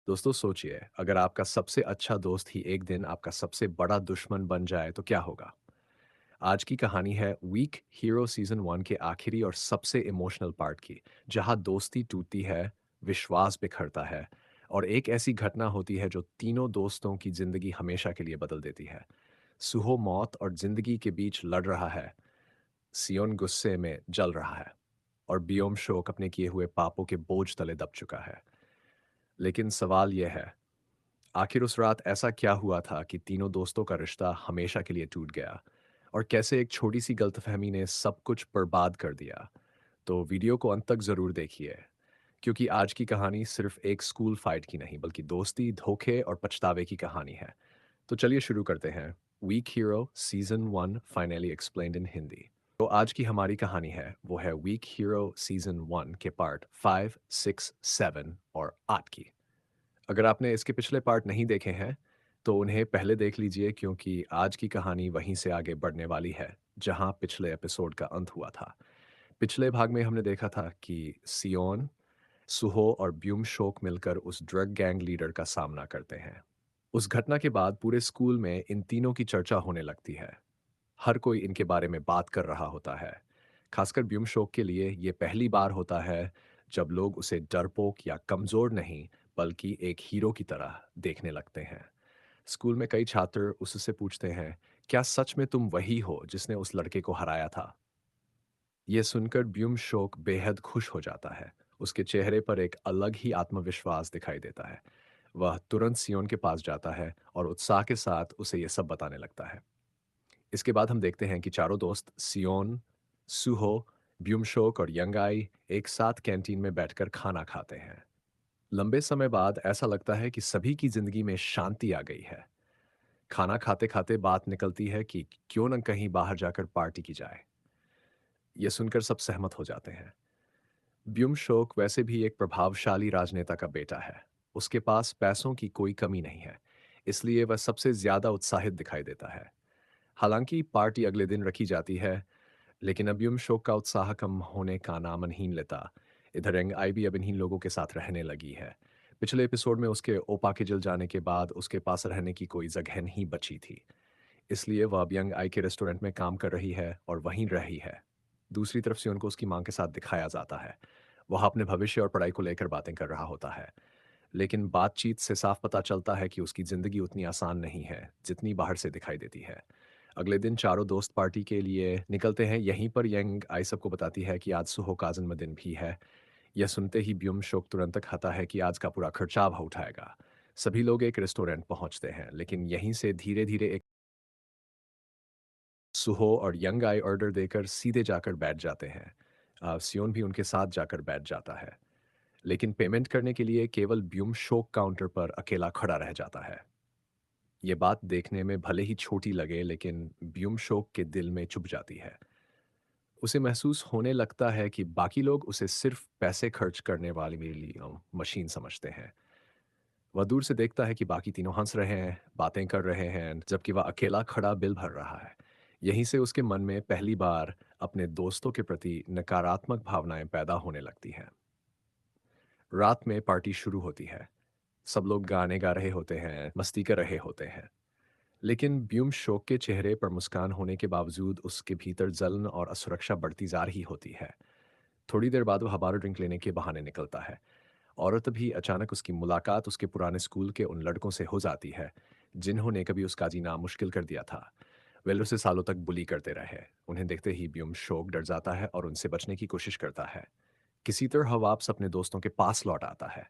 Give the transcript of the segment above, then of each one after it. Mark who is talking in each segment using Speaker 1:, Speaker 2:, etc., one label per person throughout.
Speaker 1: दोस्तों सोचिए, अगर आपका सबसे अच्छा दोस्त ही एक दिन आपका सबसे बड़ा दुश्मन बन जाए तो क्या होगा? आज की कहानी है वीक हीरो सीजन 1 के आखिरी और सबसे इमोशनल पार्ट की, जहां दोस्ती टूटती है, विश्वास बिखरता है और एक ऐसी घटना होती है जो तीनों दोस्तों की जिंदगी हमेशा के लिए बदल देती है। सुहो मौत और जिंदगी के बीच लड़ रहा है, सियोन गुस्से में जल रहा है और बियोम शोक अपने किए हुए पापों के बोझ तले दब चुका है। लेकिन सवाल यह है, आखिर उस रात ऐसा क्या हुआ था कि तीनों दोस्तों का रिश्ता हमेशा के लिए टूट गया और कैसे एक छोटी सी गलतफहमी ने सब कुछ बर्बाद कर दिया। तो वीडियो को अंत तक जरूर देखिए, क्योंकि आज की कहानी सिर्फ एक स्कूल फाइट की नहीं बल्कि दोस्ती, धोखे और पछतावे की कहानी है। तो चलिए शुरू करते हैं। Weak hero season 1 finally explained in Hindi. तो आज की हमारी कहानी है वो है वीक हीरो सीजन 1 के पार्ट 5, 6, 7 और 8 की। अगर आपने इसके पिछले पार्ट नहीं देखे हैं, तो उन्हें पहले देख लीजिए, क्योंकि आज की कहानी वहीं से आगे बढ़ने वाली है, जहां पिछले एपिसोड का अंत हुआ था। पिछले भाग में हमने देखा था कि सियोन, सुहो और ब्यूम शोक मिलकर उस ड्रग गैंग लीडर का सामना करते हैं। उस घटना के बाद पूरे स्कूल में इन तीनों की चर्चा होने लगती है। हर कोई इनके बारे में बात कर रहा होता है। खासकर ब्यूम शोक के लिए ये पहली बार होता है जब लोग उसे डरपोक या कमजोर नहीं, बल्कि एक हीरो की तरह देखने लगते हैं। स्कूल में कई छात्र उससे पूछते हैं, क्या सच में तुम वही हो जिसने उस लड़के को हराया था? यह सुनकर ब्यूम शोक बेहद खुश हो जाता है। उसके चेहरे पर एक अलग ही आत्मविश्वास दिखाई देता है। वह तुरंत सियोन के पास जाता है और उत्साह के साथ उसे यह सब बताने लगता है। इसके बाद हम देखते हैं कि चारों दोस्त सियोन, सुहो, ब्यूमशोक और यंगाई एक साथ कैंटीन में बैठकर खाना खाते हैं। लंबे समय बाद ऐसा लगता है कि सभी की जिंदगी में शांति आ गई है। खाना खाते खाते बात निकलती है कि क्यों न कहीं बाहर जाकर पार्टी की जाए। यह सुनकर सब सहमत हो जाते हैं। ब्यूमशोक वैसे भी एक प्रभावशाली राजनेता का बेटा है। उसके पास पैसों की कोई कमी नहीं है, इसलिए वह सबसे ज्यादा उत्साहित दिखाई देता है। हालांकि पार्टी अगले दिन रखी जाती है, लेकिन अब्युम शोक का उत्साह कम होने का नाम नहीं लेता। इधर यंग आई भी अब इन्हीं लोगों के साथ रहने लगी है। पिछले एपिसोड में उसके ओपा के जल जाने के बाद उसके पास रहने की कोई जगह नहीं बची थी, इसलिए वह अब यंग आई के रेस्टोरेंट में काम कर रही है और वहीं रही है। दूसरी तरफ से उनको उसकी मां के साथ दिखाया जाता है। वह अपने भविष्य और पढ़ाई को लेकर बातें कर रहा होता है, लेकिन बातचीत से साफ पता चलता है कि उसकी जिंदगी उतनी आसान नहीं है जितनी बाहर से दिखाई देती है। अगले दिन चारों दोस्त पार्टी के लिए निकलते हैं। यहीं पर यंग आई सबको बताती है कि आज सुहो का जन्मदिन भी है। यह सुनते ही ब्यूम शोक तुरंत खाता है कि आज का पूरा खर्चा वह उठाएगा। सभी लोग एक रेस्टोरेंट पहुंचते हैं, लेकिन यहीं से धीरे धीरे एक सुहो और यंग आई ऑर्डर देकर सीधे जाकर बैठ जाते हैं। सियोन भी उनके साथ जाकर बैठ जाता है, लेकिन पेमेंट करने के लिए केवल ब्यूम शोक काउंटर पर अकेला खड़ा रह जाता है। ये बात देखने में भले ही छोटी लगे, लेकिन ब्यूम शोक के दिल में चुभ जाती है। उसे महसूस होने लगता है कि बाकी लोग उसे सिर्फ पैसे खर्च करने वाली मशीन समझते हैं। वह दूर से देखता है कि बाकी तीनों हंस रहे हैं, बातें कर रहे हैं, जबकि वह अकेला खड़ा बिल भर रहा है। यहीं से उसके मन में पहली बार अपने दोस्तों के प्रति नकारात्मक भावनाएं पैदा होने लगती हैं। रात में पार्टी शुरू होती है। सब लोग गाने गा रहे होते हैं, मस्ती कर रहे होते हैं। लेकिन ब्यूम शोक के चेहरे पर मुस्कान होने के बावजूद उसके भीतर जलन और असुरक्षा बढ़ती जा रही होती है। थोड़ी देर बाद वह बाहर ड्रिंक लेने के बहाने निकलता है, और तभी अचानक उसकी मुलाकात उसके पुराने स्कूल के उन लड़कों से हो जाती है जिन्होंने कभी उसका जीना मुश्किल कर दिया था। वे उसे सालों तक बुली करते रहे। उन्हें देखते ही ब्यूम शोक डर जाता है और उनसे बचने की कोशिश करता है। किसी तरह वह वापस अपने दोस्तों के पास लौट आता है,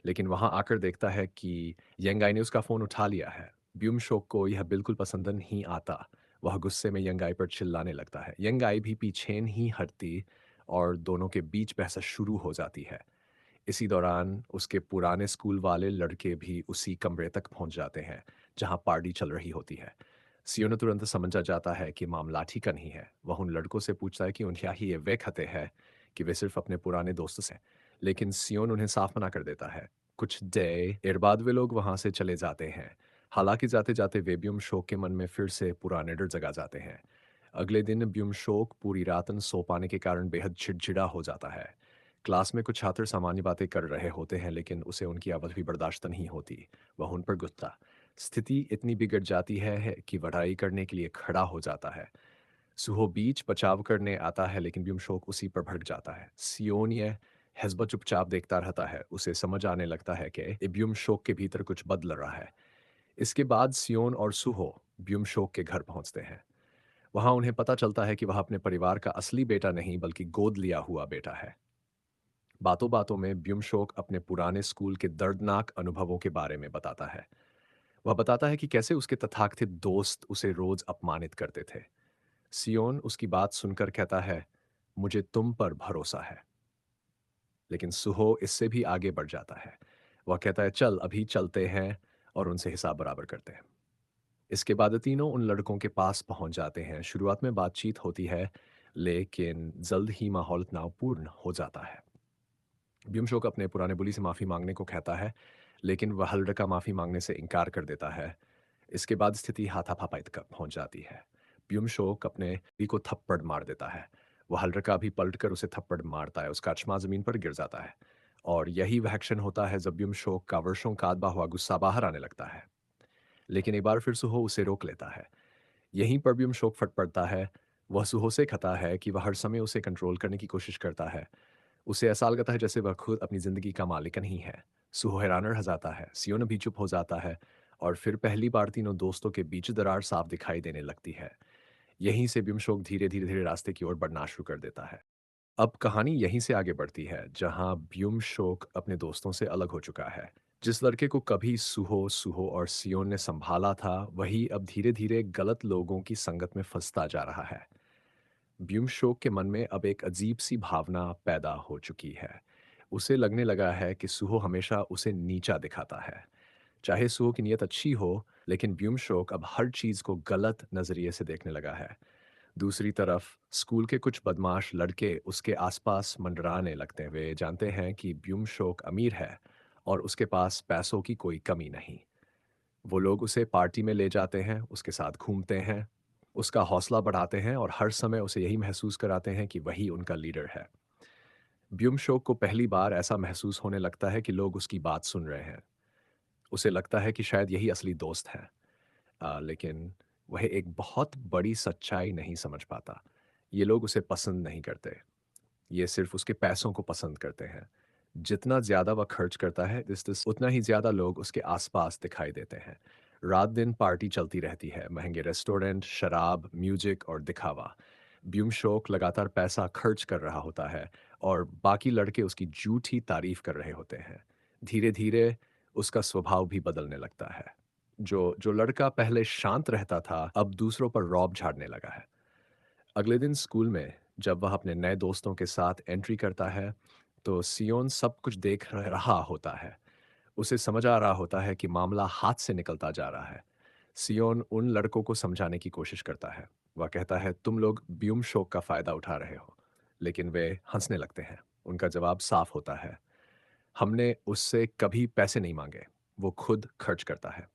Speaker 1: लेकिन वहां आकर देखता है कि यंगाई ने उसका फोन उठा लिया है। ब्यूम शोक को यह बिल्कुल पसंद नहीं आता। वह गुस्से में यंगाई पर चिल्लाने लगता है। यंगाई भी पीछे नहीं हटती और दोनों के बीच बहस शुरू हो जाती है। इसी दौरान उसके पुराने स्कूल वाले लड़के भी उसी कमरे तक पहुंच जाते हैं जहां पार्टी चल रही होती है। सियोनो तुरंत समझ जाता है कि मामला ठीक नहीं है। वह उन लड़कों से पूछता है कि उनके ही ये वे खते हैं कि वे सिर्फ अपने पुराने दोस्त से, लेकिन सियोन उन्हें साफ मना कर देता है। कुछ देर बाद वे लोग वहां से चले जाते हैं। हालांकि जाते जाते वे ब्यूम शोक के मन में फिर से पुराने डर जगा जाते हैं। अगले दिन ब्यूम शोक पूरी रात न सो पाने के कारण बेहद चिड़चिड़ा हो जाता है। क्लास में कुछ छात्र सामान्य बातें कर रहे होते हैं लेकिन उसे उनकी आवाज़ भी बर्दाश्त नहीं होती। वह उन पर गुस्सा। स्थिति इतनी बिगड़ जाती है कि वह लड़ाई करने के लिए खड़ा हो जाता है। सुहो बीच बचाव करने आता है लेकिन ब्यूमशोक उसी पर भड़क जाता है। सियोन यह हेस्बा चुपचाप देखता रहता है। उसे समझ आने लगता है कि ब्यूमशोक के भीतर कुछ बदल रहा है। इसके बाद सियोन और सुहो ब्यूमशोक के घर पहुंचते हैं। वहां उन्हें पता चलता है कि वह अपने परिवार का असली बेटा नहीं बल्कि गोद लिया हुआ बेटा है। बातों बातों में ब्यूमशोक अपने पुराने स्कूल के दर्दनाक अनुभवों के बारे में बताता है। वह बताता है कि कैसे उसके तथाकथित दोस्त उसे रोज अपमानित करते थे। सियोन उसकी बात सुनकर कहता है, मुझे तुम पर भरोसा है। लेकिन सुहो इससे भी आगे बढ़ जाता है। वह कहता है, चल अभी चलते हैं और उनसे हिसाब बराबर करते हैं। इसके बाद तीनों उन लड़कों के पास पहुंच जाते हैं। शुरुआत में बातचीत होती है, लेकिन जल्द ही माहौल तनावपूर्ण हो जाता है। ब्यूमशोक अपने पुराने बुली से माफ़ी मांगने को कहता है, लेकिन वह हल्डर माफ़ी मांगने से इनकार कर देता है। इसके बाद स्थिति हाथापाई तक पहुंच जाती है। ब्यूमशोक अपने भी को थप्पड़ मार देता है। वह हल्डर भी पलटकर उसे थप्पड़ मारता है। उसका चश्मा जमीन पर गिर जाता है। और यही वह एक्शन होता है जब ब्यूमशोक का वर्षों कादबा हुआ गुस्सा बाहर आने लगता है। लेकिन एक बार फिर सुहो उसे रोक लेता है। यहीं पर ब्यूमशोक फट पड़ता है। वह सुहो से कहता है कि वह हर समय उसे कंट्रोल करने की कोशिश करता है। उसे ऐसा लगता है जैसे वह खुद अपनी ज़िंदगी का मालिक नहीं है। सुहो हैरान रह जाता है, सियोन भी चुप हो जाता है और फिर पहली बार तीनों दोस्तों के बीच दरार साफ दिखाई देने लगती है। यहीं से ब्यूमशोक धीरे-धीरे रास्ते की ओर बढ़ना शुरू कर देता है। अब कहानी यहीं से आगे बढ़ती है, जहाँ ब्यूमशोक अपने दोस्तों से अलग हो चुका है। जिस लड़के को कभी सुहो और सियोन ने सँभाला था, वही अब धीरे-धीरे गलत लोगों की संगत में फँसता जा रहा है। ब्यूमशोक के मन में अब एक अजीब-सी भावना पैदा हो चुकी है। उसे लगने लगा है कि सुहो हमेशा उसे नीचा दिखाता है। चाहे सुहो की नीयत अच्छी हो, लेकिन ब्यूमशोक अब हर चीज़ को गलत नज़रिए से देखने लगा है। दूसरी तरफ स्कूल के कुछ बदमाश लड़के उसके आसपास मंडराने लगते हैं। वे जानते हैं कि ब्यूमशोक अमीर है और उसके पास पैसों की कोई कमी नहीं। वो लोग उसे पार्टी में ले जाते हैं, उसके साथ घूमते हैं, उसका हौसला बढ़ाते हैं और हर समय उसे यही महसूस कराते हैं कि वही उनका लीडर है। ब्यूमशोक को पहली बार ऐसा महसूस होने लगता है कि लोग उसकी बात सुन रहे हैं। उसे लगता है कि शायद यही असली दोस्त है। लेकिन वह एक बहुत बड़ी सच्चाई नहीं समझ पाता। ये लोग उसे पसंद नहीं करते। ये सिर्फ़ उसके पैसों को पसंद करते हैं। जितना ज़्यादा वह खर्च करता है, इस उतना ही ज़्यादा लोग उसके आस-पास दिखाई देते हैं। रात-दिन पार्टी चलती रहती है, महँगे रेस्टोरेंट, शराब, म्यूज़िक और दिखावा। ब्यूमशोक लगातार पैसा खर्च कर रहा होता है और बाकी लड़के उसकी झूठी तारीफ़ कर रहे होते हैं। धीरे-धीरे उसका स्वभाव भी बदलने लगता है। जो जो लड़का पहले शांत रहता था, अब दूसरों पर रौब झाड़ने लगा है। अगले दिन स्कूल में जब वह अपने नए दोस्तों के साथ एंट्री करता है, तो सियोन सब कुछ देख रहा होता है। उसे समझ आ रहा होता है कि मामला हाथ से निकलता जा रहा है। सियोन उन लड़कों को समझाने की कोशिश करता है। वह कहता है, तुम लोग ब्यूम शोक का फ़ायदा उठा रहे हो। लेकिन वे हंसने लगते हैं। उनका जवाब साफ होता है, हमने उससे कभी पैसे नहीं मांगे। वो खुद खर्च करता है।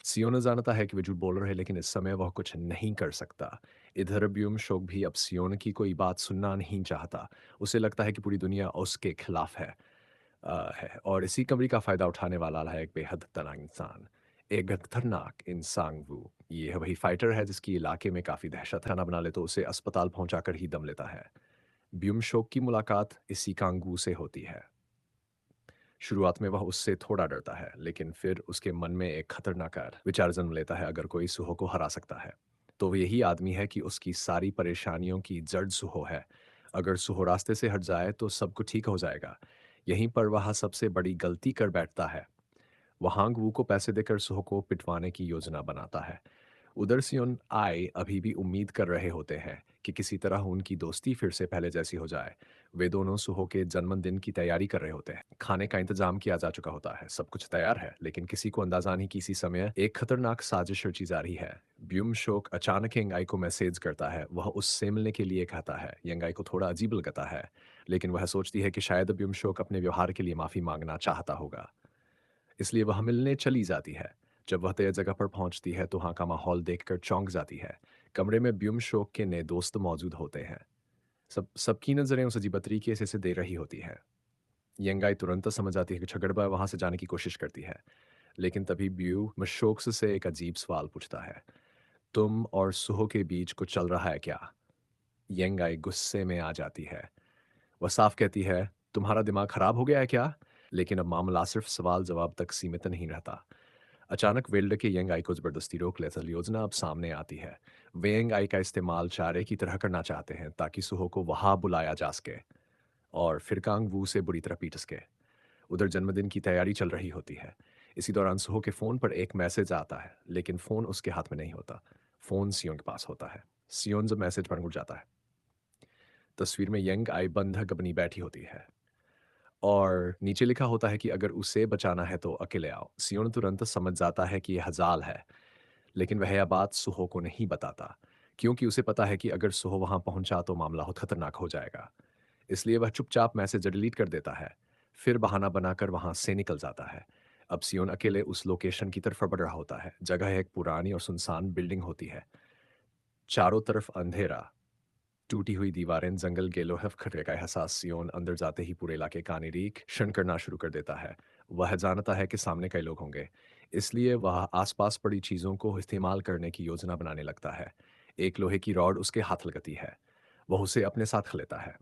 Speaker 1: सियोना जानता है कि वे झूठ बोल रहे हैं, लेकिन इस समय वह कुछ नहीं कर सकता। इधर ब्यूमशोक भी अब सियोन की कोई बात सुनना नहीं चाहता। उसे लगता है कि पूरी दुनिया उसके खिलाफ है और इसी कमरी का फ़ायदा उठाने वाला है एक बेहद खतरनाक इंसान। एक खतरनाक इंसान वो। ये वही फाइटर है जिसकी इलाके में काफ़ी दहशत है। खाना बना ले तो उसे अस्पताल पहुँचाकर ही दम लेता है। ब्यूमशोक की मुलाकात इसी कांगू से होती है। शुरुआत में वह उससे थोड़ा डरता है, लेकिन फिर उसके मन में एक खतरनाक विचार जन्म लेता है, अगर कोई सुहो को हरा सकता है, तो वो यही आदमी है कि उसकी सारी परेशानियों की जड़ सुहो है। अगर सुहो रास्ते से हट जाए तो सब कुछ ठीक हो जाएगा। यहीं पर वह सबसे बड़ी गलती कर बैठता है। वह हांग वू को पैसे देकर सुहो को पिटवाने की योजना बनाता है। उधर सियोन आय अभी भी उम्मीद कर रहे होते हैं कि किसी तरह उनकी दोस्ती फिर से पहले जैसी हो जाए। वे दोनों सुहो के जन्मदिन की तैयारी कर रहे होते हैं। खाने का इंतजाम किया जा चुका होता है, सब कुछ तैयार है, लेकिन किसी को अंदाजा नहीं कि इसी समय एक खतरनाक साजिश रची जा रही है। ब्यूम शोक अचानक यंगाई को मैसेज करता है। वह उससे मिलने के लिए कहता है। यंगाई को थोड़ा अजीब लगता है, लेकिन वह सोचती है कि शायद ब्यूम शोक अपने व्यवहार के लिए माफी मांगना चाहता होगा, इसलिए वह मिलने चली जाती है। जब वह तय जगह पर पहुंचती है तो वहां का माहौल देखकर चौंक जाती है। कमरे में ब्यूम शोक के नए दोस्त मौजूद होते हैं। सबकी नज़रें उस अजीब तरीके से दे रही होती हैं। यंगाई तुरंत समझ आती है कि झगड़बा वहाँ से जाने की कोशिश करती है। लेकिन तभी ब्यू मशोक्स से एक अजीब सवाल पूछता है, तुम और सुहो के बीच कुछ चल रहा है क्या? यंगाई गुस्से में आ जाती है। वह साफ कहती है, तुम्हारा दिमाग खराब हो गया है क्या? लेकिन अब मामला सिर्फ सवाल जवाब तक सीमित नहीं रहता। अचानक वेल्ड के यंग आई को जबरदस्ती रोक ले असल योजना अब सामने आती है। वे यंग आई का इस्तेमाल चारे की तरह करना चाहते हैं ताकि सुहो को वहां बुलाया जा सके और फिर कांग वू से बुरी तरह पीट सके। उधर जन्मदिन की तैयारी चल रही होती है। इसी दौरान सुहो के फोन पर एक मैसेज आता है, लेकिन फोन उसके हाथ में नहीं होता। फोन सियोन के पास होता है। सियोन जब मैसेज पर उठ जाता है, तस्वीर में यंग आई बंधक बनी बैठी होती है और नीचे लिखा होता है कि अगर उसे बचाना है तो अकेले आओ। सियोन तुरंत समझ जाता है कि यह हजाल है, लेकिन वह यह बात सुहो को नहीं बताता, क्योंकि उसे पता है कि अगर सुहो वहां पहुंचा तो मामला बहुत खतरनाक हो जाएगा। इसलिए वह चुपचाप मैसेज डिलीट कर देता है, फिर बहाना बनाकर वहां से निकल जाता है। अब सियोन अकेले उस लोकेशन की तरफ बढ़ रहा होता है। जगह एक पुरानी और सुनसान बिल्डिंग होती है। चारों तरफ अंधेरा, टूटी हुई दीवारें, जंगल के लोहफ खतरे का एहसास। सियोन अंदर जाते ही पूरे इलाके का निरीक्षण करना शुरू कर देता है। वह जानता है कि सामने कई लोग होंगे, इसलिए वह आसपास पड़ी चीजों को इस्तेमाल करने की योजना बनाने लगता है। एक लोहे की रॉड उसके हाथ लगती है। वह उसे अपने साथ लेता है,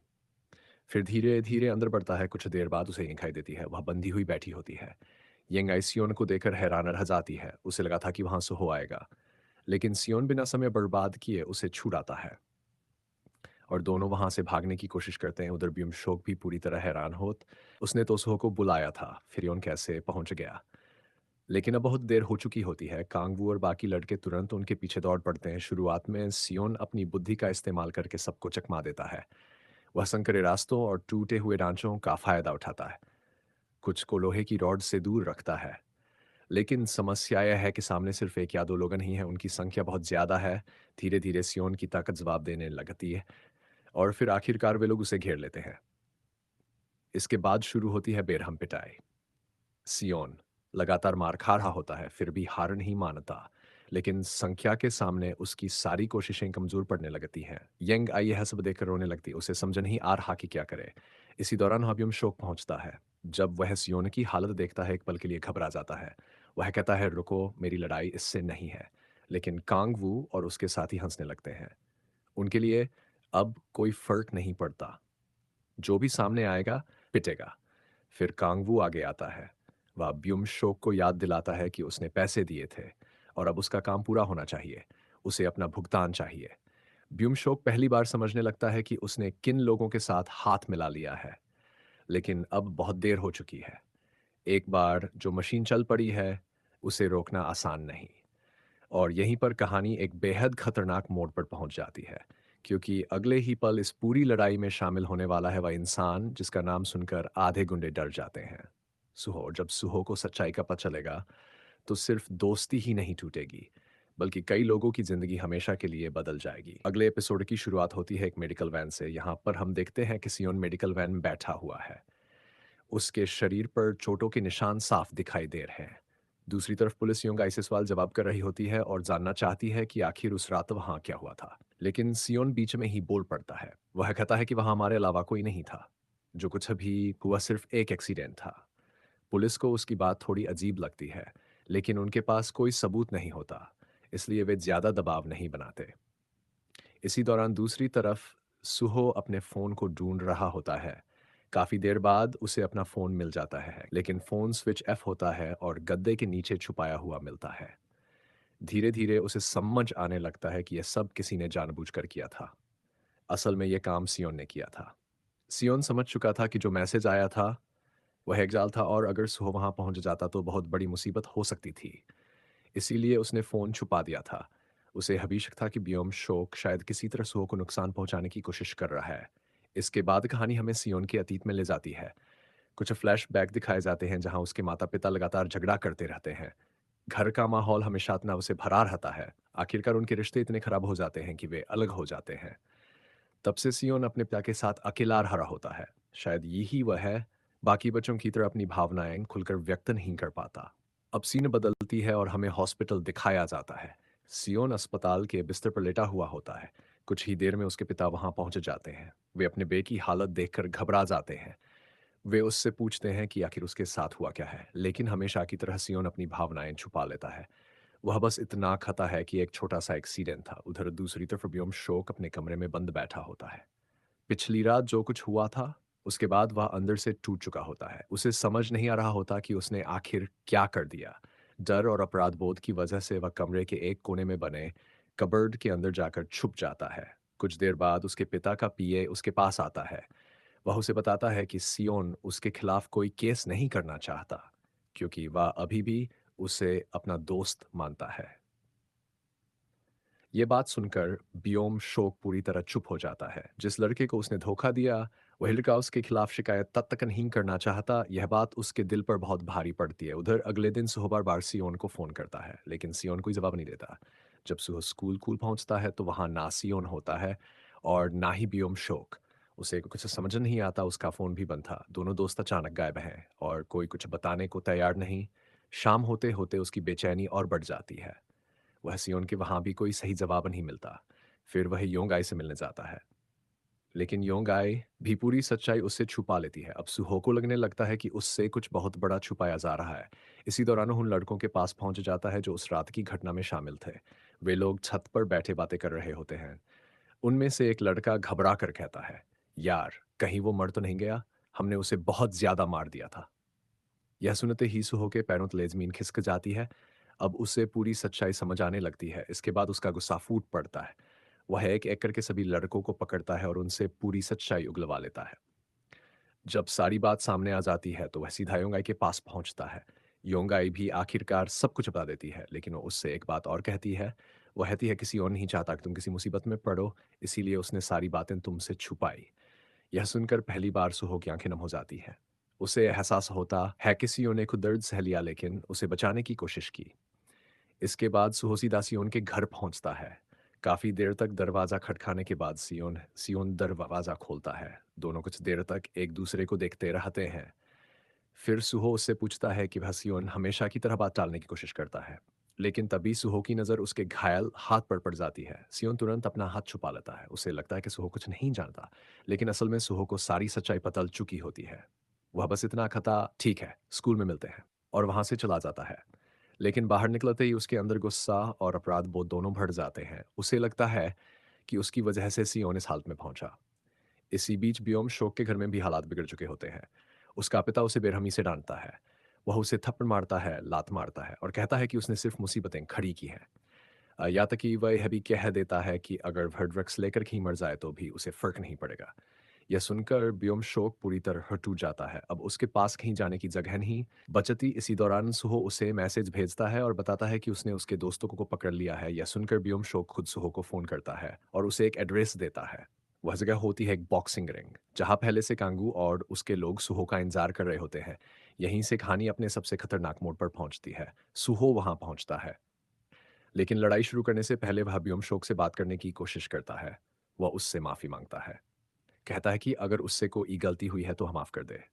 Speaker 1: फिर धीरे धीरे अंदर बढ़ता है। कुछ देर बाद उसे दिखाई देती है, वह बंधी हुई बैठी होती है। यंग सियोन को देखकर हैरान रह जाती है। उसे लगा था कि वहां सुहो आएगा, लेकिन सियोन बिना समय बर्बाद किए उसे छुड़ाता है और दोनों वहां से भागने की कोशिश करते हैं। उधर ब्यूमशोक भी पूरी तरह हैरान होत। उसने तो सुहो को बुलाया था, फिर योन कैसे पहुंच गया? लेकिन अब बहुत देर हो चुकी होती है। कांगवू और बाकी लड़के तुरंत उनके पीछे दौड़ पड़ते हैं। शुरुआत में सियोन अपनी बुद्धि का इस्तेमाल करके सबको चकमा देता है। वह संकरे रास्तों और टूटे हुए ढांचों का फायदा उठाता है, कुछ को लोहे की रॉड से दूर रखता है। लेकिन समस्या यह है कि सामने सिर्फ एक या दो लोग नहीं है, उनकी संख्या बहुत ज्यादा है। धीरे धीरे सियोन की ताकत जवाब देने लगती है और फिर आखिरकार वे लोग उसे घेर लेते हैं। इसके बाद शुरू होती है बेरहम पिटाई। सियोन लगातार मार खा रहा होता है, फिर भी हार नहीं मानता। लेकिन संख्या के सामने उसकी सारी कोशिशें कमजोर पड़ने लगती हैं। यंग आई यह सब देखकर रोने लगती, उसे समझ नहीं आ रहा कि क्या करे। इसी दौरान हब्युम शोक पहुंचता है। जब वह सियोन की हालत देखता है, एक पल के लिए घबरा जाता है। वह कहता है, रुको, मेरी लड़ाई इससे नहीं है। लेकिन कांग वू और उसके साथी हंसने लगते हैं। उनके लिए अब कोई फर्क नहीं पड़ता, जो भी सामने आएगा पिटेगा। फिर कांगवू आगे आता है। वह ब्यूमशोक को याद दिलाता है कि उसने पैसे दिए थे और अब उसका काम पूरा होना चाहिए। उसे अपना भुगतान चाहिए। ब्यूमशोक पहली बार समझने लगता है कि उसने किन लोगों के साथ हाथ मिला लिया है, लेकिन अब बहुत देर हो चुकी है। एक बार जो मशीन चल पड़ी है, उसे रोकना आसान नहीं। और यहीं पर कहानी एक बेहद खतरनाक मोड़ पर पहुंच जाती है, क्योंकि अगले ही पल इस पूरी लड़ाई में शामिल होने वाला है वह इंसान जिसका नाम सुनकर आधे गुंडे डर जाते हैं, सुहो। जब सुहो को सच्चाई का पता चलेगा, तो सिर्फ दोस्ती ही नहीं टूटेगी, बल्कि कई लोगों की जिंदगी हमेशा के लिए बदल जाएगी। अगले एपिसोड की शुरुआत होती है एक मेडिकल वैन से। यहाँ पर हम देखते हैं कि सियोन मेडिकल वैन में बैठा हुआ है। उसके शरीर पर चोटों के निशान साफ दिखाई दे रहे हैं। दूसरी तरफ पुलिस योंग आई से सवाल जवाब कर रही होती है और जानना चाहती है कि आखिर उस रात वहां क्या हुआ था। लेकिन सियोन बीच में ही बोल पड़ता है। वह कहता है कि वहां हमारे अलावा कोई नहीं था। जो कुछ अभी हुआ सिर्फ एक एक्सीडेंट था। पुलिस को उसकी बात थोड़ी अजीब लगती है, लेकिन उनके पास कोई सबूत नहीं होता, इसलिए वे ज्यादा दबाव नहीं बनाते। इसी दौरान दूसरी तरफ सुहो अपने फोन को ढूंढ रहा होता है। काफी देर बाद उसे अपना फोन मिल जाता है, लेकिन फोन स्विच ऑफ होता है और गद्दे के नीचे छुपाया हुआ मिलता है। धीरे धीरे उसे समझ आने लगता है कि यह सब किसी ने जानबूझकर किया था। असल में यह काम सियोन ने किया था। सियोन समझ चुका था कि जो मैसेज आया था वह एक जाल था और अगर सुहो वहां पहुंच जाता तो बहुत बड़ी मुसीबत हो सकती थी। इसीलिए उसने फ़ोन छुपा दिया था। उसे अभी शक था कि ब्योम शोक शायद किसी तरह सुहो को नुकसान पहुंचाने की कोशिश कर रहा है। इसके बाद कहानी हमें सियोन के अतीत में ले जाती है। कुछ फ्लैशबैक दिखाए जाते हैं जहां उसके माता-पिता लगातार झगड़ा करते रहते हैं। घर का माहौल हमेशा तनाव से भरा रहता है। आखिरकार उनके रिश्ते इतने खराब हो जाते हैं कि वे अलग हो जाते हैं। तब से सियोन अपने पिता के साथ अकेला रह रहा होता है। शायद यही वह है, बाकी बच्चों की तरह अपनी भावनाएं खुलकर व्यक्त नहीं कर पाता। अब सीन बदलती है और हमें हॉस्पिटल दिखाया जाता है। सियोन अस्पताल के बिस्तर पर लेटा हुआ होता है। कुछ ही देर में उसके पिता वहां पहुंच जाते हैं। वे अपने बे की हालत देखकर घबरा जाते हैं। वे उससे पूछते हैं कि आखिर उसके साथ हुआ क्या है, लेकिन हमेशा की तरह सियोन अपनी भावनाएं छुपा लेता है। वह बस इतना खाता है कि एक छोटा सा एक्सीडेंट था। उधर दूसरी तरफ व्योम शोक अपने कमरे में बंद बैठा होता है। पिछली रात जो कुछ हुआ था, उसके बाद वह अंदर से टूट चुका होता है। उसे समझ नहीं आ रहा होता कि उसने आखिर क्या कर दिया। डर और अपराध बोध की वजह से वह कमरे के एक कोने में बने कबर्ड के अंदर जाकर छुप जाता है। कुछ देर बाद उसके पिता का पीए उसके पास आता है। वह उसे बताता है कि सियोन उसके खिलाफ कोई केस नहीं करना चाहता, क्योंकि वह अभी भी उसे अपना दोस्त मानता है। ये बात सुनकर बियोम शोक पूरी तरह चुप हो जाता है। जिस लड़के को उसने धोखा दिया, वही लड़का उसके खिलाफ शिकायत तब तक नहीं करना चाहता। यह बात उसके दिल पर बहुत भारी पड़ती है। उधर अगले दिन सुबह बार सियोन को फोन करता है, लेकिन सियोन कोई जवाब नहीं देता। जब सुबह स्कूल कूल पहुंचता है तो वहां ना सियोन होता है और ना ही बियोम शोक। उसे कुछ समझ नहीं आता, उसका फोन भी बंद था। दोनों दोस्त अचानक गायब हैं और कोई कुछ बताने को तैयार नहीं। शाम होते होते उसकी बेचैनी और बढ़ जाती है। वह सियोन के वहाँ भी कोई सही जवाब नहीं मिलता। फिर वह योंगाई से मिलने जाता है। लेकिन योंगाई भी पूरी सच्चाई उससे छुपा लेती है। अब सुहो को लगने लगता है कि उससे कुछ बहुत बड़ा छुपाया जा रहा है। इसी दौरान वह उन लड़कों के पास पहुंच जाता है जो उस रात की घटना में शामिल थे। वे लोग छत पर बैठे बातें कर रहे होते हैं। उनमें से एक लड़का घबरा कर कहता है, यार, कहीं वो मर तो नहीं गया? हमने उसे बहुत ज्यादा मार दिया था। यह सुनते ही सुहो के पैरों तले जमीन खिसक जाती है। अब उसे पूरी सच्चाई समझ आने लगती है। इसके बाद उसका गुस्सा फूट पड़ता है। वह एक-एक करके सभी लड़कों को पकड़ता है और उनसे पूरी सच्चाई उगलवा लेता है। जब सारी बात सामने आ जाती है, तो वह सीधा योंगाई के पास पहुंचता है। योंगाई भी आखिरकार सब कुछ बता देती है, लेकिन वो उससे एक बात और कहती है। वह कहती है किसी और नहीं चाहता कि तुम किसी मुसीबत में पड़ो, इसीलिए उसने सारी बातें तुमसे छुपाई। यह सुनकर पहली बार सुहो की आंखें नम हो जाती हैं। उसे एहसास होता है कि सियोन ने खुद दर्द सह लिया, लेकिन उसे बचाने की कोशिश की। इसके बाद सुहो सीधा सियोन के घर पहुंचता है। काफी देर तक दरवाजा खटखाने के बाद सियोन सियोन दरवाजा खोलता है। दोनों कुछ देर तक एक दूसरे को देखते रहते हैं। फिर सुहो उससे पूछता है कि वह सियोन हमेशा की तरह बात टालने की कोशिश करता है। लेकिन तभी सुहो की नज़र उसके घायल हाथ पर पड़ जाती है। सियोन तुरंत अपना हाथ छुपा लेता है। उसे लगता है कि सुहो कुछ नहीं जानता, लेकिन असल में सुहो को सारी सच्चाई पता चुकी होती है। वह बस इतना कहता, ठीक है, स्कूल में मिलते हैं, और वहां से चला जाता है। लेकिन बाहर निकलते ही उसके अंदर गुस्सा और अपराध बोध दोनों भर जाते हैं। उसे लगता है कि उसकी वजह से सियोन इस हालत में पहुंचा। इसी बीच बियोम शोक के घर में भी हालात बिगड़ चुके होते हैं। उसका पिता उसे बेरहमी से डांटता है। वह उसे थप्पड़ मारता है, लात मारता है और कहता है कि उसने सिर्फ मुसीबतें खड़ी की हैं। यहाँ तक कि वह यह भी कह देता है कि अगर वह ड्रग्स लेकर ही मर जाए तो भी उसे फर्क नहीं पड़ेगा। यह सुनकर ब्योम शोक पूरी तरह टूट जाता है। अब उसके पास कहीं जाने की जगह नहीं बचती। इसी दौरान सुहो उसे मैसेज भेजता है और बताता है कि उसने उसके दोस्तों को पकड़ लिया है। यह सुनकर ब्योम शोक खुद सुहो को फोन करता है और उसे एक एड्रेस देता है। वह जगह होती है एक बॉक्सिंग रिंग, जहां पहले से कांगू और उसके लोग सुहो का इंतजार कर रहे होते हैं। यहीं से कहानी अपने सबसे खतरनाक मोड़ पर पहुंचती है। सुहो वहां पहुंचता है, लेकिन लड़ाई शुरू करने से पहले वह ब्योम शोक से बात करने की कोशिश करता है। वह उससे माफी मांगता है। कहता है कि अगर उससे कोई गलती हुई है तो माफ कर दे।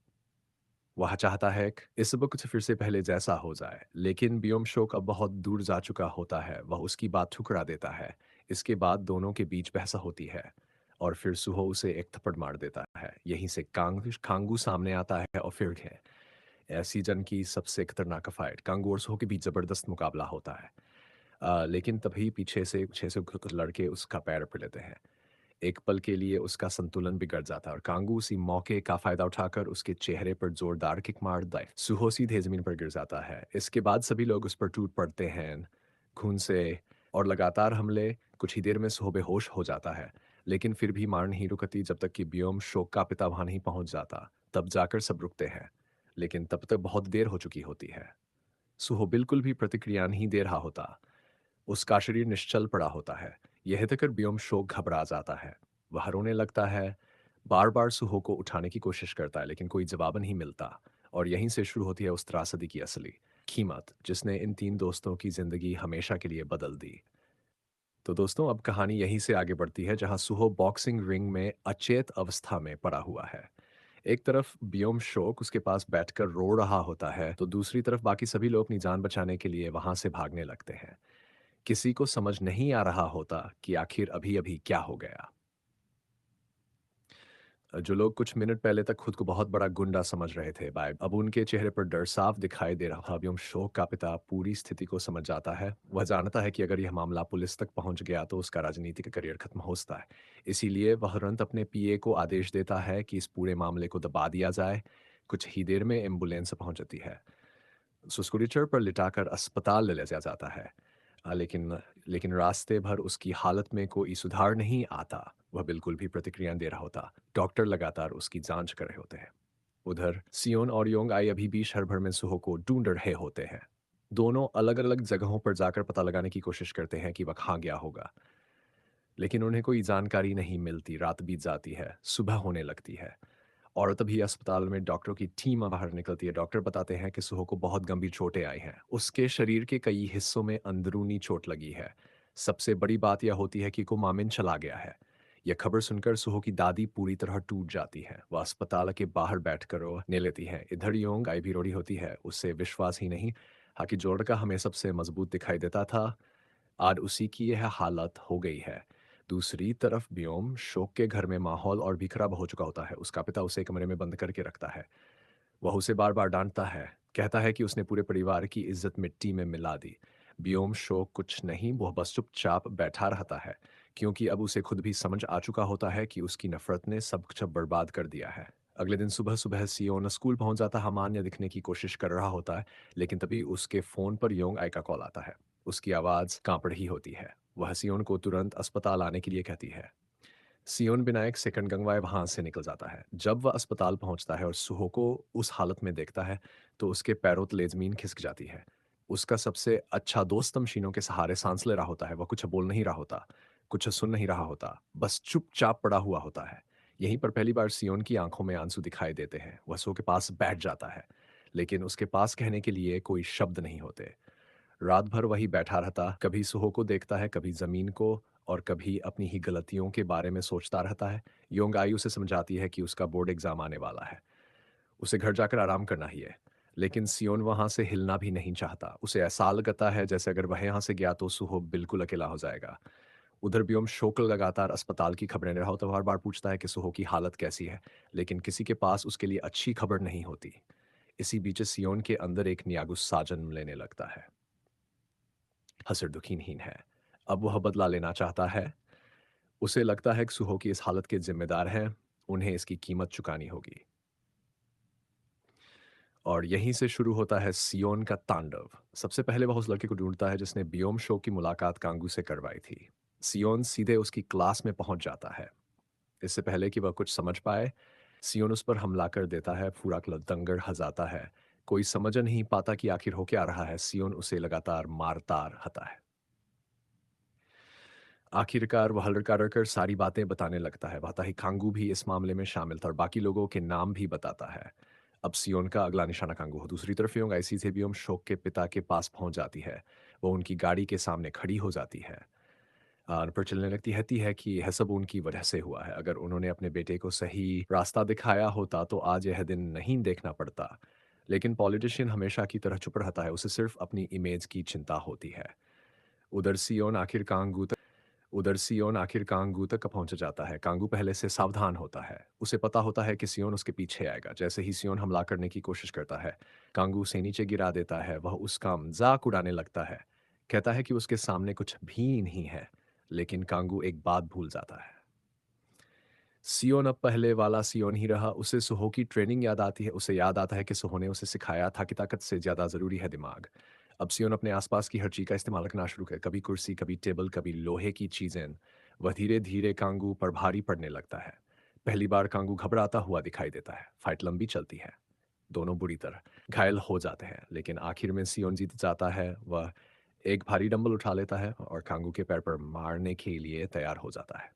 Speaker 1: वह चाहता है कि इस वक्त फिर से पहले जैसा हो जाए, लेकिन बियोम शोक अब बहुत दूर जा चुका होता है। वह उसकी बात ठुकरा देता है। इसके बाद दोनों के बीच बहस होती है और फिर सुहो उसे एक थप्पड़ मार देता है। यहीं से कांगू सामने आता है और फिर है ऐसी जन की सबसे खतरनाक फाइट। कांगू और सुहो के बीच जबरदस्त मुकाबला होता है। लेकिन तभी पीछे से 600 कुछ लड़के उसका पैर पकड़ लेते हैं। एक पल के लिए उसका संतुलन बिगड़ जाता है और कांगू उसी मौके का फायदा उठाकर उसके चेहरे पर जोरदार किक मार देता है। सुहो सीधे जमीन पर गिर जाता है। इसके बाद सभी लोग उस पर टूट पड़ते हैं, खून से, और लगातार हमले। कुछ ही देर में सुहो बेहोश हो जाता है, लेकिन फिर भी मार नहीं रुकती जब तक कि ब्योम शोक का पिता वहां नहीं पहुंच जाता। तब जाकर सब रुकते हैं, लेकिन तब तक बहुत देर हो चुकी होती है। सुहो बिल्कुल भी प्रतिक्रिया नहीं दे रहा होता। उसका शरीर निश्चल पड़ा होता है। यह देखकर ब्योम शोक घबरा जाता है। वह रोने लगता है, बार बार सुहो को उठाने की कोशिश करता है, लेकिन कोई जवाब नहीं मिलता। और यहीं से शुरू होती है उस त्रासदी की असली कीमत, जिसने इन तीन दोस्तों की जिंदगी हमेशा के लिए बदल दी। तो दोस्तों, अब कहानी यहीं से आगे बढ़ती है, जहां सुहो बॉक्सिंग रिंग में अचेत अवस्था में पड़ा हुआ है। एक तरफ ब्योम शोक उसके पास बैठकर रो रहा होता है, तो दूसरी तरफ बाकी सभी लोग अपनी जान बचाने के लिए वहां से भागने लगते हैं। किसी को समझ नहीं आ रहा होता कि आखिर अभी-अभी क्या हो गया। जो लोग कुछ मिनट पहले तक खुद को बहुत बड़ा गुंडा समझ रहे थे, बाय अब उनके चेहरे पर डर साफ दिखाई दे रहा था। अभी शोक का पिता पूरी स्थिति को समझ जाता है। वह जानता है कि अगर यह मामला पुलिस तक पहुंच गया तो उसका राजनीतिक करियर खत्म हो सकता है। इसीलिए वह तुरंत अपने पीए को आदेश देता है कि इस पूरे मामले को दबा दिया जाए। कुछ ही देर में एम्बुलेंस पहुंचती है। सुस्कुरिचर पर लिटाकर अस्पताल ले जाया जाता है। लेकिन रास्ते भर उसकी हालत में कोई सुधार नहीं आता। वह बिल्कुल भी प्रतिक्रिया नहीं दे रहा होता। डॉक्टर लगातार उसकी जांच कर रहे होते हैं। उधर सियोन और योंग आई अभी भी शहर भर में सुहो को ढूंढ रहे होते हैं। दोनों अलग अलग जगहों पर जाकर पता लगाने की कोशिश करते हैं कि वह कहाँ गया होगा, लेकिन उन्हें कोई जानकारी नहीं मिलती। रात बीत जाती है, सुबह होने लगती है और तभी अस्पताल में डॉक्टरों की टीम बाहर निकलती है। डॉक्टर बताते हैं कि सुहो को बहुत गंभीर चोटें आई हैं। उसके शरीर के कई हिस्सों में अंदरूनी चोट लगी है। सबसे बड़ी बात यह होती है कि कुमामिन चला गया है। यह खबर सुनकर सुहो की दादी पूरी तरह टूट जाती है। वह अस्पताल के बाहर बैठकर रोने लेती है। इधर योंग आई भी रोड़ी होती है। उससे विश्वास ही नहीं, हाकि जोड़ का हमें सबसे मजबूत दिखाई देता था, आज उसी की यह हालत हो गई है। दूसरी तरफ ब्योम शोक के घर में माहौल और भी खराब हो चुका होता है। उसका पिता उसे कमरे में बंद करके रखता है। वह उसे बार-बार डांटता है, कहता है कि उसने पूरे परिवार की इज्जत मिट्टी में मिला दी। ब्योम शोक कुछ नहीं, वह बस चुपचाप बैठा रहता है, क्योंकि अब उसे खुद भी समझ आ चुका होता है कि उसकी नफरत ने सब कुछ बर्बाद कर दिया है। अगले दिन सुबह-सुबह सियोन स्कूल पहुंच जाता है, मान्य दिखने की कोशिश कर रहा होता है, लेकिन तभी उसके फोन पर योंग आई का कॉल आता है। उसकी आवाज़ काँप रही होती है। वह सियोन को तुरंत अस्पताल आने के लिए कहती है। सियोन बिना एक सेकंड गंवाए वहाँ से निकल जाता है। जब वह अस्पताल पहुँचता है और सुहो को उस हालत में देखता है, तो उसके पैरों तले ज़मीन खिसक जाती है। उसका सबसे अच्छा दोस्त मशीनों के सहारे सांस ले रहा होता है। वह कुछ बोल नहीं रहा होता, कुछ सुन नहीं रहा होता, बस चुपचाप पड़ा हुआ होता है। यहीं पर पहली बार सियोन की आंखों में आंसू दिखाई देते हैं। वह सुहो के पास बैठ जाता है, लेकिन उसके पास कहने के लिए कोई शब्द नहीं होते। रात भर वही बैठा रहता, कभी सुहो को देखता है, कभी जमीन को, और कभी अपनी ही गलतियों के बारे में सोचता रहता है। योंग आयु उसे समझाती है कि उसका बोर्ड एग्जाम आने वाला है, उसे घर जाकर आराम करना ही है। लेकिन सियोन वहां से हिलना भी नहीं चाहता। उसे ऐसा लगता है जैसे अगर वह यहाँ से गया तो सुहो बिल्कुल अकेला हो जाएगा। उधर ब्योम शोक लगातार अस्पताल की खबरें ले रहा होता है, हर बार पूछता है कि सुहो की हालत कैसी है, लेकिन किसी के पास उसके लिए अच्छी खबर नहीं होती। इसी बीच सियोन के अंदर एक नया गुस्सा जन्म लेने लगता है। हसर दुखीनहीन है। अब वह बदला लेना चाहता है। उसे लगता है कि सुहो की इस हालत के ज़िम्मेदार हैं, उन्हें इसकी कीमत चुकानी होगी। और यहीं से शुरू होता है सियोन का तांडव। सबसे पहले वह उस लड़के को ढूँढता है जिसने बियोम शो की मुलाकात कांगू से करवाई थी। सियोन सीधे उसकी क्लास में पहुँच जाता है। इससे पहले कि वह कुछ समझ पाए, सियोन उस पर हमला कर देता है, पूरा क्लब दंगल हँसाता है। कोई समझ नहीं पाता कि आखिर हो क्या रहा है, सियोन उसे लगातार मारता रहता है। आखिरकार वह लड़का-लड़कर सारी बातें बताने लगता है। बताही कांगू भी इस मामले में शामिल था और बाकी लोगों के नाम भी बताता है। अब सियोन का अगला निशाना कांगू हो। दूसरी तरफ योंग आईसी से बियोम शोक के पिता के पास पहुंच जाती है। वो उनकी गाड़ी के सामने खड़ी हो जाती है। पर चलने लगती है कि यह सब उनकी वजह से हुआ है। अगर उन्होंने अपने बेटे को सही रास्ता दिखाया होता तो आज यह दिन नहीं देखना पड़ता। लेकिन पॉलिटिशियन हमेशा की तरह चुप रहता है। उसे सिर्फ अपनी इमेज की चिंता होती है। उधर सियोन आखिर कांगू उधर सियोन आखिर कांगू तक पहुंच जाता है। कांगू पहले से सावधान होता है। उसे पता होता है कि सियोन उसके पीछे आएगा। जैसे ही सियोन हमला करने की कोशिश करता है, कांगू उसे नीचे गिरा देता है। वह उसका मजाक उड़ाने लगता है, कहता है कि उसके सामने कुछ भी नहीं है। लेकिन कांगू एक बात भूल जाता है। सियोन अब पहले वाला सियोन ही रहा। उसे सुहो की ट्रेनिंग याद आती है। उसे याद आता है कि सुहो ने उसे सिखाया था कि ताकत से ज्यादा जरूरी है दिमाग। अब सियोन अपने आसपास की हर चीज का इस्तेमाल करना शुरू करे, कभी कुर्सी, कभी टेबल, कभी लोहे की चीजें। वह धीरे धीरे कांगू पर भारी पड़ने लगता है। पहली बार कांगू घबराता हुआ दिखाई देता है। फाइट लंबी चलती है, दोनों बुरी तरह घायल हो जाते हैं, लेकिन आखिर में सियोन जीत जाता है। वह एक भारी डंबल उठा लेता है और कांगू के पैर पर मारने के लिए तैयार हो जाता है।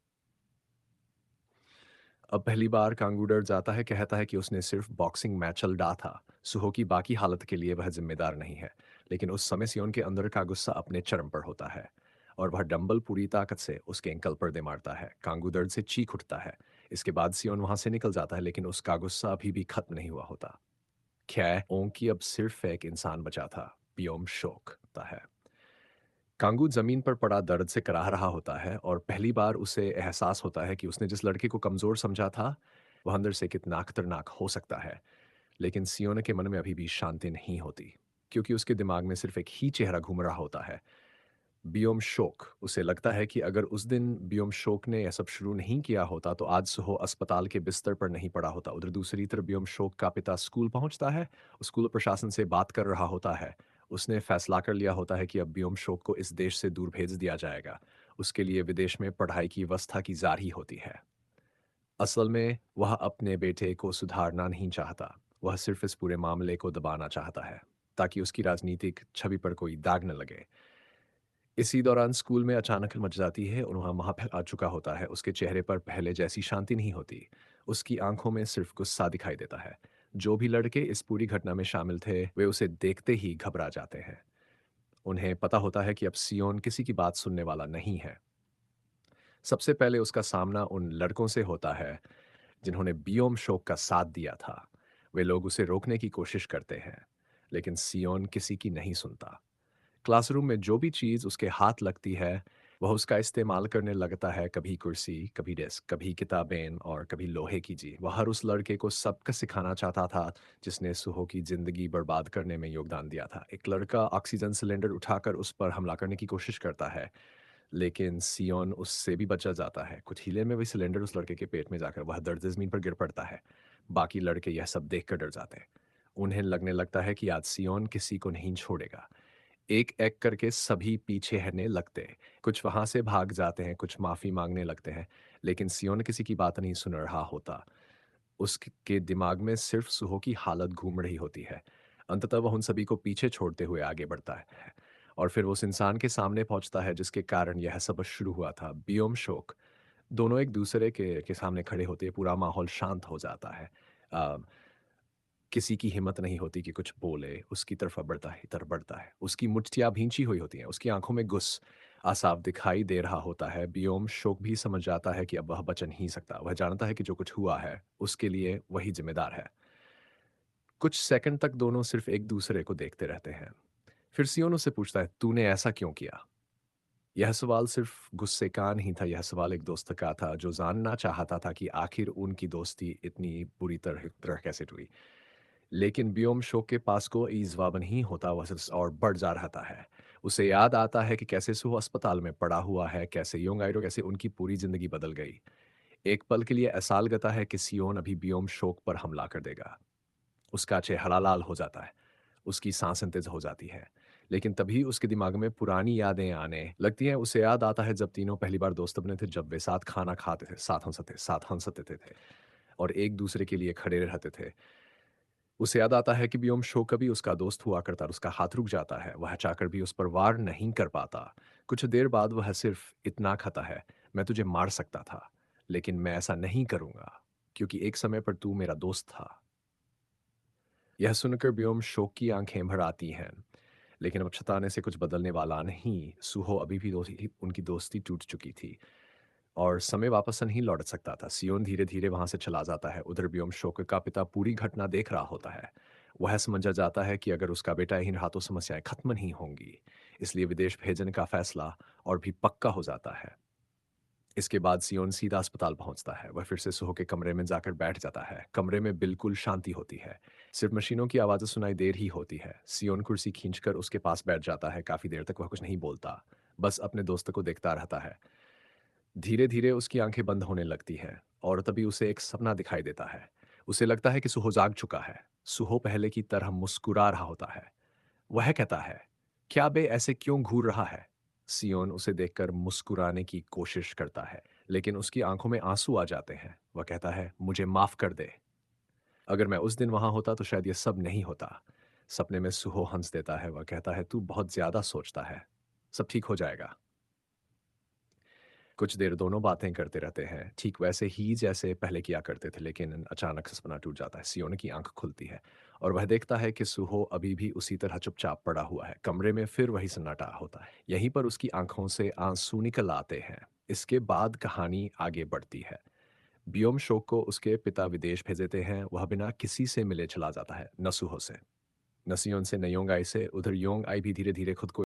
Speaker 1: अब पहली बार कांगू डर जाता है, कहता है कि उसने सिर्फ बॉक्सिंग मैच चल रहा था। सुहो की बाकी हालत के लिए वह जिम्मेदार नहीं है। लेकिन उस समय सियोन के अंदर का गुस्सा अपने चरम पर होता है और वह डंबल पूरी ताकत से उसके एंकल पर दे मारता है। कांगू दर्द से चीख उठता है। इसके बाद सियोन वहां से निकल जाता है, लेकिन उसका गुस्सा अभी भी खत्म नहीं हुआ होता। खैर ओंग की अब सिर्फ एक इंसान बचा था, बियोम शोक ता है। कांगू जमीन पर पड़ा दर्द से कराह रहा होता है और पहली बार उसे एहसास होता है कि उसने जिस लड़के को कमजोर समझा था, वह अंदर से कितना खतरनाक हो सकता है। लेकिन सियोना के मन में अभी भी शांति नहीं होती, क्योंकि उसके दिमाग में सिर्फ एक ही चेहरा घूम रहा होता है। बियोम शोक। उसे लगता है कि अगर उस दिन बियोम शोक ने यह सब शुरू नहीं किया होता तो आज सुहो अस्पताल के बिस्तर पर नहीं पड़ा होता। उधर दूसरी तरफ बियोम शोक का पिता स्कूल पहुंचता है, स्कूल प्रशासन से बात कर रहा होता है। उसने फैसला कर लिया होता है कि अब बियोम शोक को इस देश से दूर भेज दिया जाएगा। उसके लिए विदेश में पढ़ाई की व्यवस्था की जारी होती है। असल में वह अपने बेटे को सुधारना नहीं चाहता। वह सिर्फ इस पूरे मामले को दबाना चाहता है, ताकि उसकी राजनीतिक छवि पर कोई दाग न लगे। इसी दौरान स्कूल में अचानक मच जाती है और वहाँ वहाँ पे आ चुका होता है। उसके चेहरे पर पहले जैसी शांति नहीं होती। उसकी आँखों में सिर्फ़ गुस्सा दिखाई देता है। जो भी लड़के इस पूरी घटना में शामिल थे, वे उसे देखते ही घबरा जाते हैं। उन्हें पता होता है कि अब सियोन किसी की बात सुनने वाला नहीं है। सबसे पहले उसका सामना उन लड़कों से होता है, जिन्होंने बियोम शोक का साथ दिया था। वे लोग उसे रोकने की कोशिश करते हैं, लेकिन सियोन किसी की नहीं सुनता। क्लासरूम में जो भी चीज़ उसके हाथ लगती है, वह उसका इस्तेमाल करने लगता है। कभी कुर्सी, कभी डेस्क, कभी किताबें और कभी लोहे की चीज़। वह हर उस लड़के को सबक सिखाना चाहता था, जिसने सुहो की ज़िंदगी बर्बाद करने में योगदान दिया था। एक लड़का ऑक्सीजन सिलेंडर उठाकर उस पर हमला करने की कोशिश करता है, लेकिन सियोन उससे भी बचा जाता है। कुछ हीले में वही सिलेंडर उस लड़के के पेट में जाकर वह दर्द से ज़मीन पर गिर पड़ता है। बाकी लड़के यह सब देखकर डर जाते हैं। उन्हें लगने लगता है कि आज सियोन किसी को नहीं छोड़ेगा। एक-एक करके सभी पीछे हटने लगते हैं। कुछ वहाँ से भाग जाते हैं, कुछ माफ़ी माँगने लगते हैं, लेकिन सियोन किसी की बात नहीं सुन रहा होता। उसके दिमाग में सिर्फ़ सुहो की हालत घूम रही होती है। अंततः वह उन सभी को पीछे छोड़ते हुए आगे बढ़ता है और फिर वो उस इंसान के सामने पहुँचता है जिसके कारण यह सब शुरू हुआ था, बियोम शोक। दोनों एक-दूसरे के सामने खड़े होते हैं, पूरा माहौल शांत हो जाता है। अ किसी की हिम्मत नहीं होती कि कुछ बोले, उसकी तरफ बढ़ता है तरफ बढ़ता है। उसकी मुठ्ठियाँ भींची हुई होती हैं, उसकी आँखों में गुस्सा साफ दिखाई दे रहा होता है। बियोम शोक भी समझ जाता है कि अब वह बच नहीं सकता। वह जानता है कि जो कुछ हुआ है, उसके लिए वही ज़िम्मेदार है। कुछ सेकंड तक दोनों सिर्फ एक-दूसरे को देखते रहते हैं। फिर सियोन उससे पूछता है, "तूने ऐसा क्यों किया?" यह सवाल सिर्फ गुस्से का नहीं था, यह सवाल एक दोस्त का था, जो जानना चाहता था कि आखिर उनकी दोस्ती इतनी बुरी तरह तरह कैसे टूटी। लेकिन ब्योम शो के पास कोई जवाब नहीं होता, वह सिर्फ और बढ़ जा रहता है। उसे याद आता है कि कैसे सुहो अस्पताल में पड़ा हुआ है, कैसे योंग आइडो कैसे उनकी पूरी ज़िंदगी बदल गई। एक पल के लिए ऐसा लगता है कि सियोन अभी ब्योम शोक पर हमला कर देगा। उसका चेहरा लाल हो जाता है, उसकी सांसें तेज़ हो जाती है। लेकिन तभी उसके दिमाग में पुरानी यादें आने लगती हैं। उसे याद आता है जब तीनों पहली बार दोस्त बने थे, जब वे साथ खाना खाते थे, साथ हँसते थे और एक-दूसरे के लिए खड़े रहते थे। उसे याद आता है कि बियोम शो कभी उसका दोस्त हुआ करता और उसका हाथ रुक जाता है। वह चाहकर भी उस पर वार नहीं कर पाता। कुछ देर बाद वह सिर्फ इतना कहता है, "मैं तुझे मार सकता था, लेकिन मैं ऐसा नहीं करूँगा, क्योंकि एक समय पर तू मेरा दोस्त था।" यह सुनकर बियोम शोक की आँखें भर आती हैं, लेकिन अब छताने से कुछ बदलने वाला नहीं। सुहो अभी भी उनकी दोस्ती टूट चुकी थी और समय वापस नहीं लौट सकता था। सियोन धीरे-धीरे वहाँ से चला जाता है। उधर ब्योम शोक का पिता पूरी घटना देख रहा होता है। वह समझ जाता है कि अगर उसका बेटा यहीं रहा तो समस्याएँ खत्म नहीं होंगी। इसलिए विदेश भेजने का फैसला और भी पक्का हो जाता है। इसके बाद सियोन सीधा अस्पताल पहुँचता है। वह फिर से सुहो के कमरे में जाकर बैठ जाता है। कमरे में बिल्कुल शांति होती है। सिर्फ मशीनों की आवाज़ें सुनाई दे रही होती है। सियोन कुर्सी खींचकर उसके पास बैठ जाता है। काफ़ी देर तक वह कुछ नहीं बोलता, बस अपने दोस्त को देखता रहता है। धीरे-धीरे उसकी आँखें बंद होने लगती हैं और तभी उसे एक सपना दिखाई देता है। उसे लगता है कि सुहो जाग चुका है। सुहो पहले की तरह मुस्कुरा रहा होता है। वह कहता है, "क्या बे ऐसे क्यों घूर रहा है?" सियोन उसे देखकर मुस्कुराने की कोशिश करता है, लेकिन उसकी आँखों में आँसू आ जाते हैं। वह कहता है, "मुझे माफ़ कर दे। अगर मैं उस दिन वहाँ होता तो शायद ये सब नहीं होता।" सपने में सुहो हँस देता है। वह कहता है, "तू बहुत ज़्यादा सोचता है। सब ठीक हो जाएगा।" कुछ देर दोनों बातें करते रहते हैं, ठीक वैसे ही जैसे पहले किया करते थे, लेकिन अचानक से सपना टूट जाता है। सियोन की आँख खुलती है और वह देखता है कि सुहो अभी भी उसी तरह चुपचाप पड़ा हुआ है। कमरे में फिर वही सन्नाटा होता है। यहीं पर उसकी आँखों से आँसू निकल आते हैं। इसके बाद कहानी आगे बढ़ती है। बियोम शोक को उसके पिता विदेश भेज देते हैं। वह बिना किसी से मिले चला जाता है, न सुहो से, न सियोन से, न योंग आई से। उधर योंग आई भी धीरे-धीरे खुद को